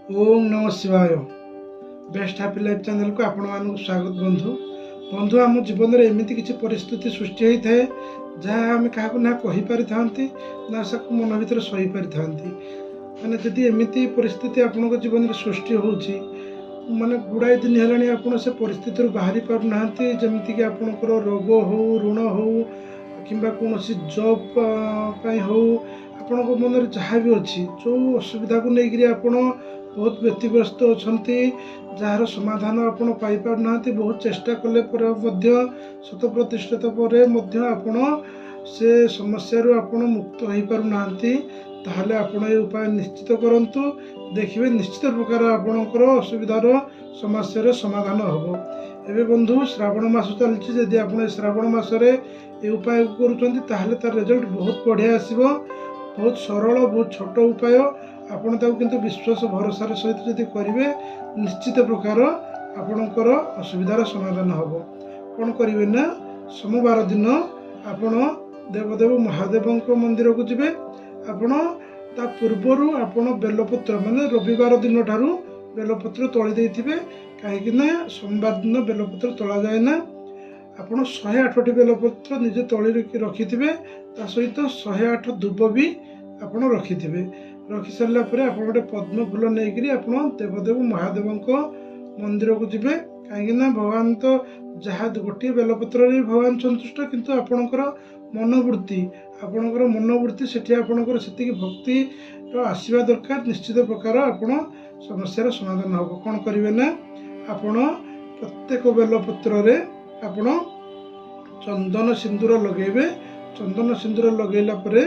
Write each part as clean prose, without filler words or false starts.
ओम नमः शिवाय। Best happy life channel को आपण मानक स्वागत। बंधु बंधु आम जीवन में एमती किसी परिस्थिति सृष्टि होता है जहाँ आम क्या ना कहीपरि था ना से मन भर सही पारि था माने जदि एमती परिस्थिति आपण जीवन में सृष्टि होची माने गुड़ाए दिन है आप से परिस्थिति बाहरी पारना जमीक आपणकर रोग हो ऋण हो कि कौन जॉब हो आपण मन में जहाँ भी अच्छी जो असुविधा को लेकर आपण बहुत व्यतिग्रस्त अच्छा जार समाधान आपड़ पाईपारना बहुत चेष्टा कले शत प्रतिशत पर आपण से समस्या आपण मुक्त हो पारना ताहले आपण ये उपाय निश्चित करंतु देखिए निश्चित प्रकार आपणकर असुविधार समस्या समाधान हम। एवं बंधु श्रावण मास चलती जदि आप श्रावण मसरे ये उपाय करुँच तार रिजल्ट बहुत बढ़िया आसब। बहुत सरल बहुत छोट उपाय आपण किंतु विश्वास भरोसार सहित जदि करेंगे निश्चित प्रकार आपणकर असुविधार समाधान हम। कौन करेंगे ना सोमवार दिन आपण देवदेव महादेव मंदिर को जीवे आपण ता पूर्वर आपण बेलपत्र माने रविवार दिन ठारू बेलपत्र तोली देथिबे कहीं सोमवार दिन बेलपत्र तोला जाए ना आपण 108टी बेलपत्र निजे तोली रखि सहित 108 दुब भी आपण रखि रखि सारा पर आप गोटे पद्म फूल नहीं आप देवदेव महादेव मंदिर को जीवे कहीं भगवान तो जहाँ गोटे बेलपत्र भगवान संतुष्ट किंतु आपणकर मनोवृत्ति आपणकर मनोवृत्ति से आपणकर से भक्ति आसवा दरकार निश्चित प्रकार आपण समस्यार समाधान हम। कौन करेंगे ना आपण प्रत्येक बेलपत्र आपण चंदन सिंदूर लगेबे चंदन सिंदूर लगेला परे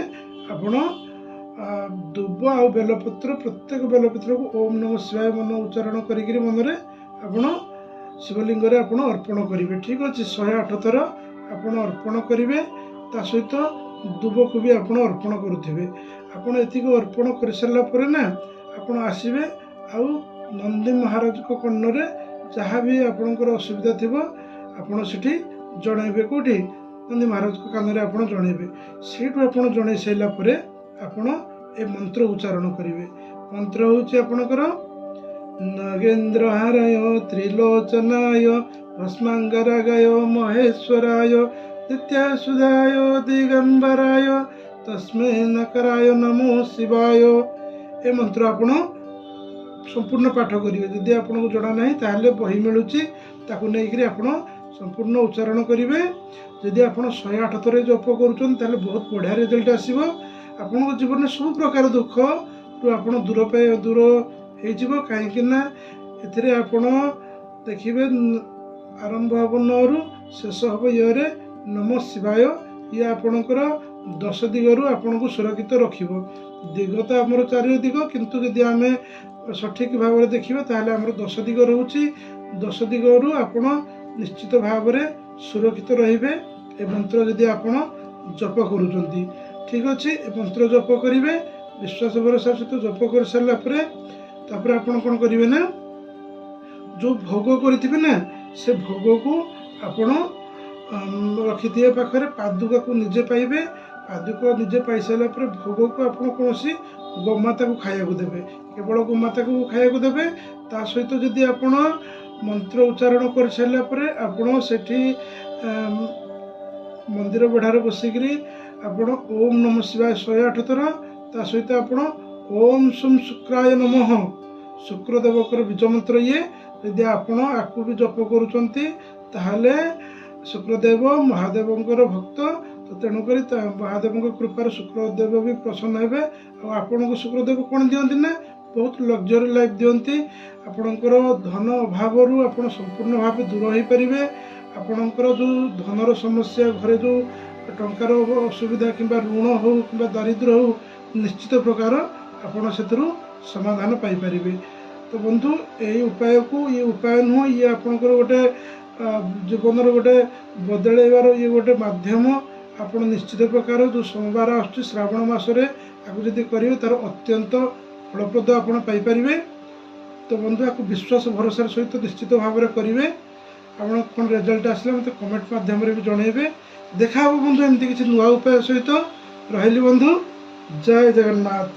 आपण दुब आ बेलपत्र प्रत्येक बेलपत्र को ओम नमः शिवाय मन उच्चारण करी मन आपण शिवलिंग रे आपण अर्पण करेंगे। ठीक अच्छे 108 थर आपण अर्पण करेंगे सहित दुब को भी आपण अर्पण करुवे आपण एतिक अर्पण कर सारा पर ना आपण आसबे आउ नंदी महाराज को कर्ण जहाँ भी आपणकर असुविधा थी आपण से जनइबे कौटी नंदी महाराज को कान आप जनइबे से जन सारापर आपण ए मंत्र उच्चारण करेंगे। मंत्र हूँ आपणकर नगेन्द्रहाराय त्रिलोचनाय भस्मांगरागाय महेश्वराय नित्यासुधाय दिगंबराय तस्मै नकराय नमो शिवाय। ए मंत्र आपण संपूर्ण पाठ करेंगे जदि आपको जना ना ताहले बही मिलूँ ताकू नहीं आप संपूर्ण उच्चारण करेंगे। जदि आप 108 थर जप कर बहुत बढ़िया रिजल्ट आसब। आपण जीवन में सब प्रकार दुख आप दूर दूर हो कहीं आपण देखिए आरंभ हम नरु शेष हम ये नमः शिवाय ये आपणकर 10 दिगरु आपन को सुरक्षित रखिब। दिग तो आमर 4 दिग किंतु जदि आम सठिक भाव में देखिए ताहले आमर 10 दिग रोचे 10 दिगरु आपण निश्चित भाव में सुरक्षित रहिबे। ए मंत्र जदि आपण जप करूचंती ठीक अच्छे ए मंत्र जप करेंगे विश्वास भरोसा सहित जप कर सारा पर आपण कौन करेंगे ना जो भोग करेंगे ना से भोग को आपण रखिथे पाखे पादुका को निजे पाइबे पादुका निजे पाई सारा पर भोग को आप कौन गोमाता को खाया देवे केवल गोमाता को खाया देवे ता सहित जदि आपण मंत्र उच्चारण कर सारा पर आपण सेठी मंदिर बेढ़ार बसिकी आपण ओम नमः शिवाय 108 थर ता सहित आपण ओम सुम शुक्राय नमः शुक्रदेवकर बीज मंत्र ये यदि आपण आपको भी जप करुचंती ताहले शुक्रदेव महादेवंकर भक्त तो तेणुक महादेव कृपार शुक्रदेव भी प्रसन्न हेबे। आपण को शुक्रदेव कौन दियंती ना बहुत लग्जरी लाइफ दियंती आपणकर धन अभाव आपण संपूर्ण भाव दूर हो पारे। आपणकर जो धनर समस्या घरे जो टंकार असुविधा कि ऋण हो कि दारिद्र हो निश्चित प्रकार आपण से समाधान पाइपर। तो बंधु यही उपाय को ये उपाय नुह ये आपणकर गोटे जीवन गोटे बदलैबार ये गोटे माध्यम आप निश्चित प्रकार जो सोमवार आसुच्ची श्रावण मसरे आपको जब करेंगे तार अत्यंत फलप्रद आपड़ पाइपर। तो बंधु आपको विश्वास भरोसार सहित निश्चित भाव में करेंगे आप कौन रिजल्ट आसला मत कमेंट माध्यम भी जनइबे। देखा बंधु एमती किसी नुआ उपाय सहित रही बंधु जय जगन्नाथ।